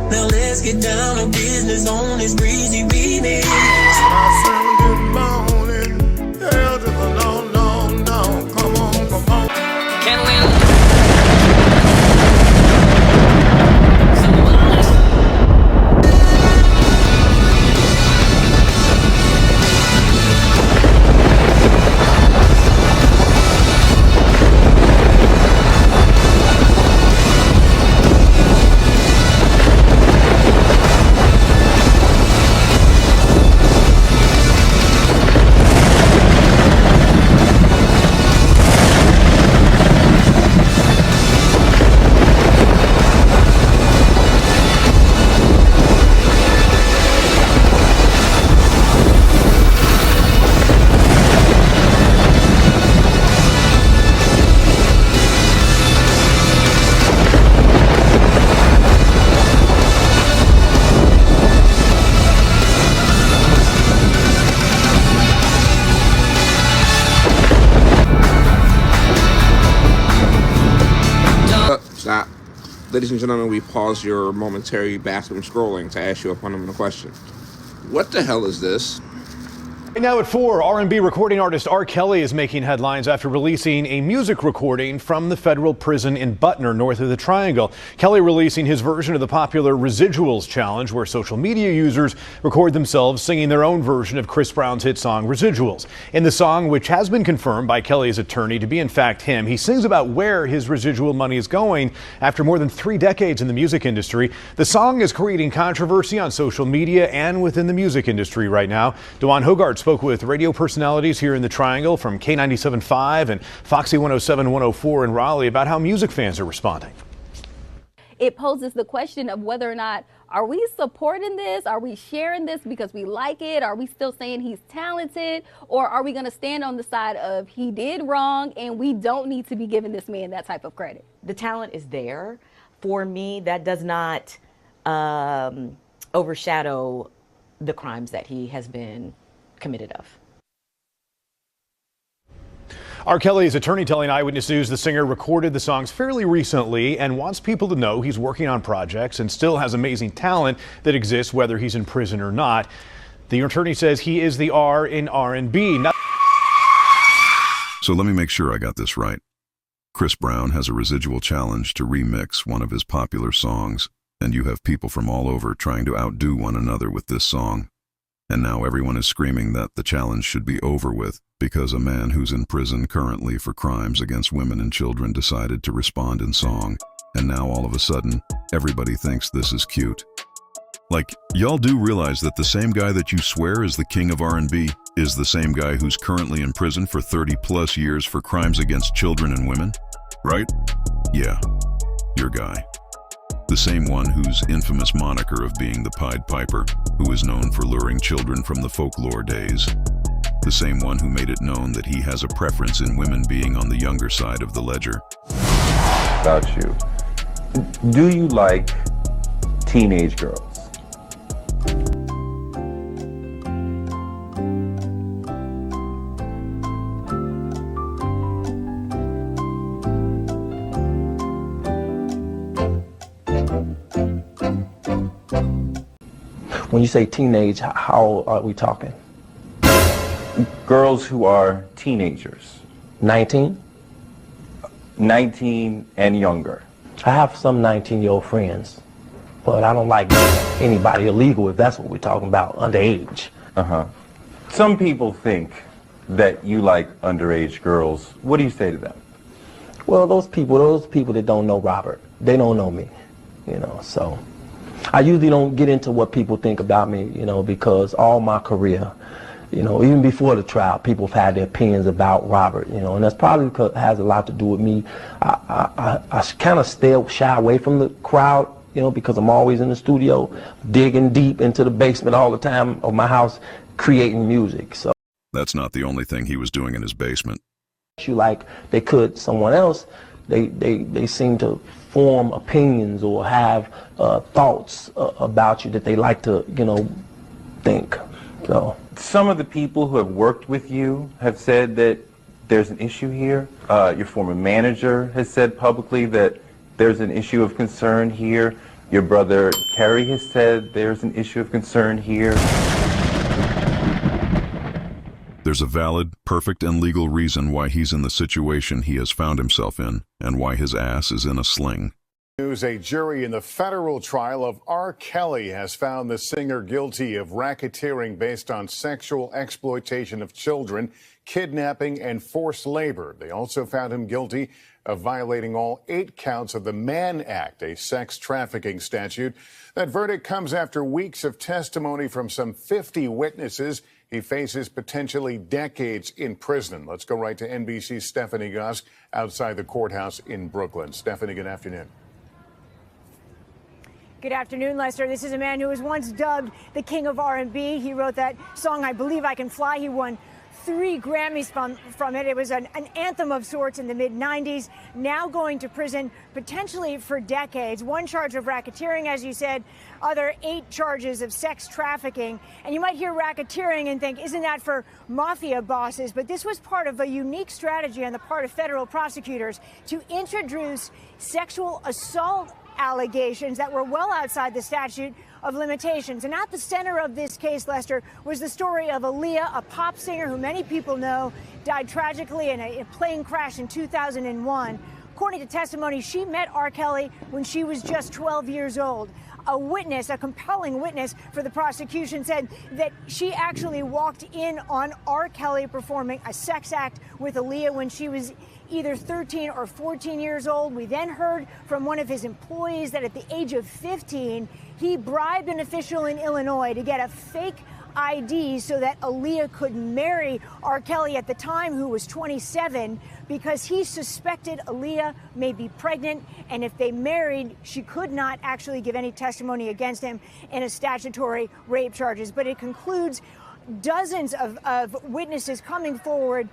Now let's get down to business on this breezy remix. Stop. Ladies and gentlemen, we pause your momentary bathroom scrolling to ask you a fundamental question. What the hell is this? Right now at 4, R&B recording artist R. Kelly is making headlines after releasing a music recording from the federal prison in Butner, north of the Triangle. Kelly releasing his version of the popular Residuals challenge, where social media users record themselves singing their own version of Chris Brown's hit song Residuals. In the song, which has been confirmed by Kelly's attorney to be in fact him, he sings about where his residual money is going after more than 3 decades in the music industry. The song is creating controversy on social media and within the music industry right now. Dewan Hogarth spoke with radio personalities here in the Triangle from K97.5 and Foxy 107.104 in Raleigh about how music fans are responding. It poses the question of whether or not, are we supporting this? Are we sharing this because we like it? Are we still saying he's talented? Or are we going to stand on the side of he did wrong and we don't need to be giving this man that type of credit? The talent is there. For me, that does not overshadow the crimes that he has been committed of. R. Kelly's attorney telling Eyewitness News the singer recorded the songs fairly recently and wants people to know he's working on projects and still has amazing talent that exists whether he's in prison or not. The attorney says he is the R in R&B. So let me make sure I got this right. Chris Brown has a residual challenge to remix one of his popular songs, and you have people from all over trying to outdo one another with this song. And now everyone is screaming that the challenge should be over with because a man who's in prison currently for crimes against women and children decided to respond in song. And now all of a sudden, everybody thinks this is cute. Like, y'all do realize that the same guy that you swear is the king of R&B is the same guy who's currently in prison for 30+ years for crimes against children and women, right? Yeah, your guy. The same one whose infamous moniker of being the Pied Piper, who is known for luring children from the folklore days. The same one who made it known that he has a preference in women being on the younger side of the ledger. About you. Do you like teenage girls? When you say teenage, how old are we talking? Girls who are teenagers. 19? 19 and younger. I have some 19-year-old friends, but I don't like anybody illegal if that's what we're talking about, underage. Some people think that you like underage girls. What do you say to them? Well, those people that don't know Robert, they don't know me, so. I usually don't get into what people think about me, because all my career, even before the trial, people have had their opinions about Robert, and that's probably because it has a lot to do with me. I kind of shy away from the crowd, because I'm always in the studio, digging deep into the basement all the time of my house, creating music. So that's not the only thing he was doing in his basement. Like they could someone else, they seem to form opinions or have thoughts about you that they like to, think. So some of the people who have worked with you have said that there's an issue here. Your former manager has said publicly that there's an issue of concern here. Your brother Kerry has said there's an issue of concern here. There's a valid, perfect, and legal reason why he's in the situation he has found himself in, and why his ass is in a sling. News: a jury in the federal trial of R. Kelly has found the singer guilty of racketeering based on sexual exploitation of children, kidnapping, and forced labor. They also found him guilty of violating all 8 counts of the Mann Act, a sex trafficking statute. That verdict comes after weeks of testimony from some 50 witnesses. He faces potentially decades in prison. Let's go right to NBC's Stephanie Gosk outside the courthouse in Brooklyn. Stephanie, good afternoon. Good afternoon, Lester. This is a man who was once dubbed the king of R&B. He wrote that song, I Believe I Can Fly. He won 3 Grammys from it. It was an anthem of sorts in the mid-90s. Now going to prison potentially for decades. 1 charge of racketeering, as you said, other 8 charges of sex trafficking. And you might hear racketeering and think, isn't that for mafia bosses? But this was part of a unique strategy on the part of federal prosecutors to introduce sexual assault allegations that were well outside the statute of limitations. And at the center of this case, Lester, was the story of Aaliyah, a pop singer who many people know died tragically in a plane crash in 2001. According to testimony, she met R. Kelly when she was just 12 years old. A witness, a compelling witness for the prosecution, said that she actually walked in on R. Kelly performing a sex act with Aaliyah when she was either 13 or 14 years old. We then heard from one of his employees that at the age of 15, he bribed an official in Illinois to get a fake ID so that Aaliyah could marry R. Kelly at the time, who was 27, because he suspected Aaliyah may be pregnant, and if they married, she could not actually give any testimony against him in a statutory rape charges. But it concludes dozens of witnesses coming forward